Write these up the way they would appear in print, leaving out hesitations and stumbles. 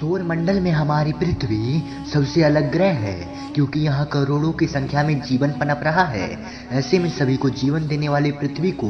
सौर मंडल में हमारी पृथ्वी सबसे अलग ग्रह है, क्योंकि यहाँ करोड़ों की संख्या में जीवन पनप रहा है। ऐसे में सभी को जीवन देने वाली पृथ्वी को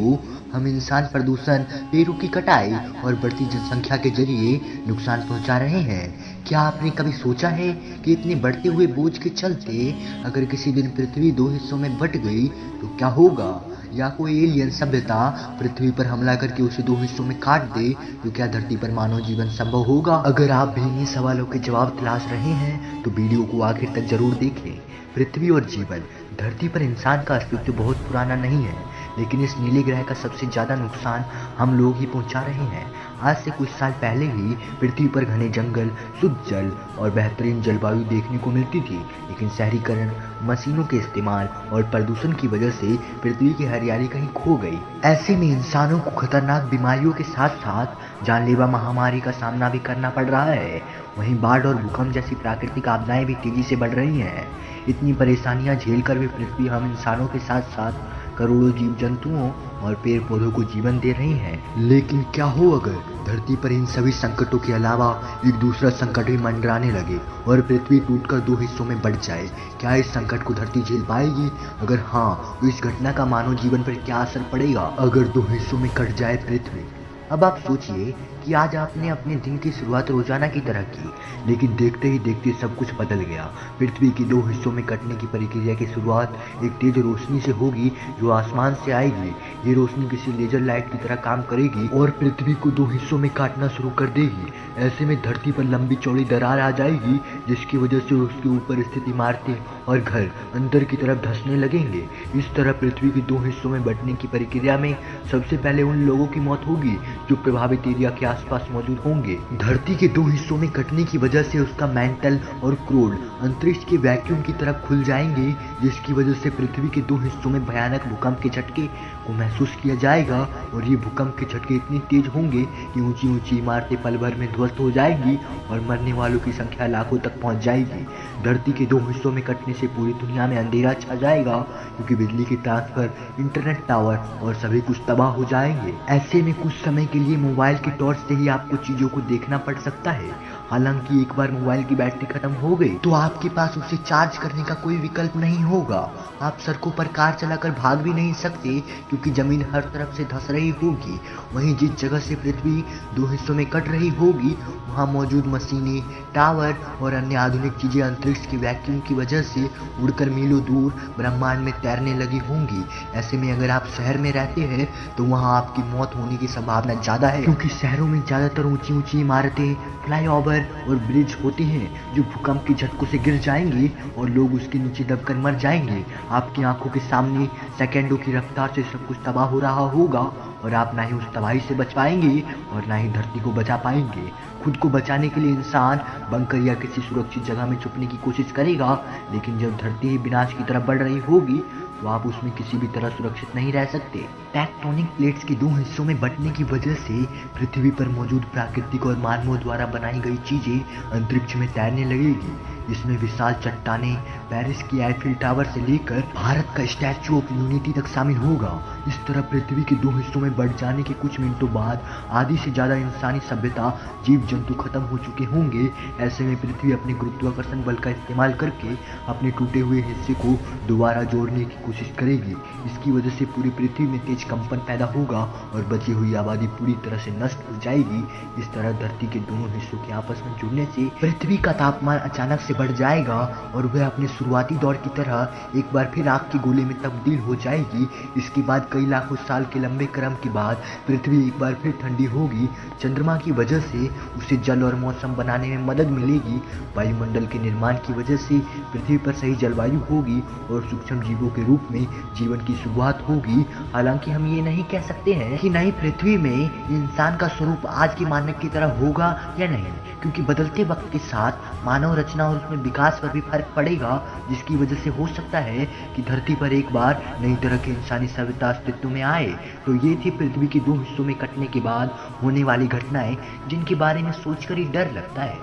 हम इंसान प्रदूषण, पेड़ों की कटाई और बढ़ती जनसंख्या के जरिए नुकसान पहुंचा रहे हैं। क्या आपने कभी सोचा है कि इतने बढ़ते हुए बोझ के चलते अगर किसी दिन पृथ्वी दो हिस्सों में बंट गई तो क्या होगा? या कोई एलियन सभ्यता पृथ्वी पर हमला करके उसे दो हिस्सों में काट दे तो क्या धरती पर मानव जीवन संभव होगा? अगर आप भी इन्हीं सवालों के जवाब तलाश रहे हैं तो वीडियो को आखिर तक जरूर देखें। पृथ्वी और जीवन। धरती पर इंसान का अस्तित्व बहुत पुराना नहीं है, लेकिन इस नीले ग्रह का सबसे ज्यादा नुकसान हम लोग ही पहुंचा रहे हैं। आज से कुछ साल पहले ही पृथ्वी पर घने जंगल, शुद्ध जल और बेहतरीन जलवायु देखने को मिलती थी, लेकिन शहरीकरण, मशीनों के इस्तेमाल और प्रदूषण की वजह से पृथ्वी की हरियाली कहीं खो गई। ऐसे में इंसानों को खतरनाक बीमारियों के साथ साथ जानलेवा महामारी का सामना भी करना पड़ रहा है। वहीं बाढ़ और भूकंप जैसी प्राकृतिक आपदाएं भी तेजी से बढ़ रही हैं। इतनी परेशानियां झेलकर भी पृथ्वी हम इंसानों के साथ साथ करोड़ों जीव जंतुओं और पेड़ पौधों को जीवन दे रही हैं। लेकिन क्या हो अगर धरती पर इन सभी संकटों के अलावा एक दूसरा संकट भी मंडराने लगे और पृथ्वी टूटकर दो हिस्सों में बंट जाए? क्या इस संकट को धरती झेल पाएगी? अगर हाँ, तो इस घटना का मानव जीवन पर क्या असर पड़ेगा अगर दो हिस्सों में कट जाए पृथ्वी? अब आप सोचिए कि आज आपने अपने दिन की शुरुआत रोजाना की तरह की, लेकिन देखते ही देखते सब कुछ बदल गया। पृथ्वी की दो हिस्सों में कटने की प्रक्रिया की शुरुआत एक तेज रोशनी से होगी जो आसमान से आएगी। ये रोशनी किसी लेजर लाइट की तरह काम करेगी और पृथ्वी को दो हिस्सों में काटना शुरू कर देगी। ऐसे में धरती पर लंबी चौड़ी दरार आ जाएगी, जिसकी वजह से उसके ऊपर स्थित इमारतें और घर अंदर की तरफ धंसने लगेंगे। इस तरह पृथ्वी के दो हिस्सों में बंटने की प्रक्रिया में सबसे पहले उन लोगों की मौत होगी जो प्रभावित एरिया के आसपास मौजूद होंगे। धरती के दो हिस्सों में कटने की वजह से उसका मैंटल और क्रोड अंतरिक्ष के वैक्यूम की तरफ खुल जाएंगे, जिसकी वजह से पृथ्वी के दो हिस्सों में भयानक भूकंप के झटके को महसूस किया जाएगा। और ये भूकंप के झटके इतने तेज होंगे कि ऊंची ऊंची इमारतें पल भर में ध्वस्त हो जाएंगी और मरने वालों की संख्या लाखों तक पहुंच जाएगी। धरती के दो हिस्सों में कटने से पूरी दुनिया में अंधेरा छा जाएगा, क्योंकि बिजली के ट्रांसफर, इंटरनेट टावर और सभी कुछ तबाह हो जाएंगे। ऐसे में कुछ समय के लिए मोबाइल की टॉर्च से ही आपको चीजों को देखना पड़ सकता है। हालांकि एक बार मोबाइल की बैटरी खत्म हो गई तो आपके पास उसे चार्ज करने का कोई विकल्प नहीं होगा। आप सड़कों पर कार चलाकर भाग भी नहीं सकते, क्योंकि जमीन हर तरफ से धंस रही होगी। वहीं जिस जगह से पृथ्वी दो हिस्सों में कट रही होगी, वहां मौजूद मशीनें, टावर और अन्य आधुनिक चीजें अंतरिक्ष के वैक्यूम की वजह से उड़कर मीलों दूर ब्रह्मांड में तैरने लगी होंगी। ऐसे में अगर आप शहर में रहते हैं तो वहां आपकी मौत होने की संभावना ज्यादा है, क्योंकि शहरों में ज्यादातर ऊंची ऊंची इमारतें, फ्लाईओवर और ब्रिज होते हैं जो भूकंप के झटकों से गिर जाएंगे और लोग उसके नीचे दबकर मर जाएंगे। आपकी आंखों के सामने सेकंडों की रफ्तार से सब कुछ तबाह हो रहा होगा और आप ना ही उस तबाही से बच पाएंगे और ना ही धरती को बचा पाएंगे। खुद को बचाने के लिए इंसान बंकर या किसी सुरक्षित जगह में छुपने की कोशिश करेगा, लेकिन जब धरती ही विनाश की तरफ बढ़ रही होगी तो आप उसमें किसी भी तरह सुरक्षित नहीं रह सकते। टेक्टोनिक प्लेट्स के दो हिस्सों में बंटने की वजह से पृथ्वी पर मौजूद प्राकृतिक और मानवों द्वारा बनाई गई चीजें अंतरिक्ष में तैरने लगेगी, जिसमें विशाल चट्टानें पेरिस की आईफिल टावर से लेकर भारत का स्टैच्यू ऑफ यूनिटी तक शामिल होगा। इस तरह पृथ्वी के दो हिस्सों में बंट जाने के कुछ मिनटों बाद आधी से ज्यादा इंसानी सभ्यता, जीव जंतु खत्म हो चुके होंगे। ऐसे में पृथ्वी अपने गुरुत्वाकर्षण बल का इस्तेमाल करके अपने टूटे हुए हिस्से को दोबारा जोड़ने की कोशिश करेगी। इसकी वजह से पूरी पृथ्वी में तेज कंपन पैदा होगा और बची हुई आबादी पूरी तरह से नष्ट हो जाएगी। इस तरह धरती के दोनों हिस्सों के आपस में जुड़ने से पृथ्वी का तापमान अचानक से बढ़ जाएगा और वह अपने शुरुआती दौर की तरह एक बार फिर आग के गोले में तब्दील हो जाएगी। इसके बाद कई लाखों साल के लंबे क्रम के बाद पृथ्वी एक बार फिर ठंडी होगी। चंद्रमा की वजह से उसे जल और मौसम बनाने में मदद मिलेगी। वायुमंडल के निर्माण की वजह से पृथ्वी पर सही जलवायु होगी और सूक्ष्म जीवों के रूप में जीवन की शुरुआत होगी। हालांकि हम ये नहीं कह सकते हैं कि नई पृथ्वी में इंसान का स्वरूप आज के मानव की तरह होगा या नहीं, क्योंकि बदलते वक्त के साथ मानव रचना और उसमें विकास पर भी फर्क पड़ेगा, जिसकी वजह से हो सकता है कि धरती पर एक बार नई तरह की इंसानी सभ्यता अस्तित्व में आए। तो ये थी पृथ्वी के दो हिस्सों में कटने के बाद होने वाली घटनाएं, जिनके बारे में सोचकर ही डर लगता है।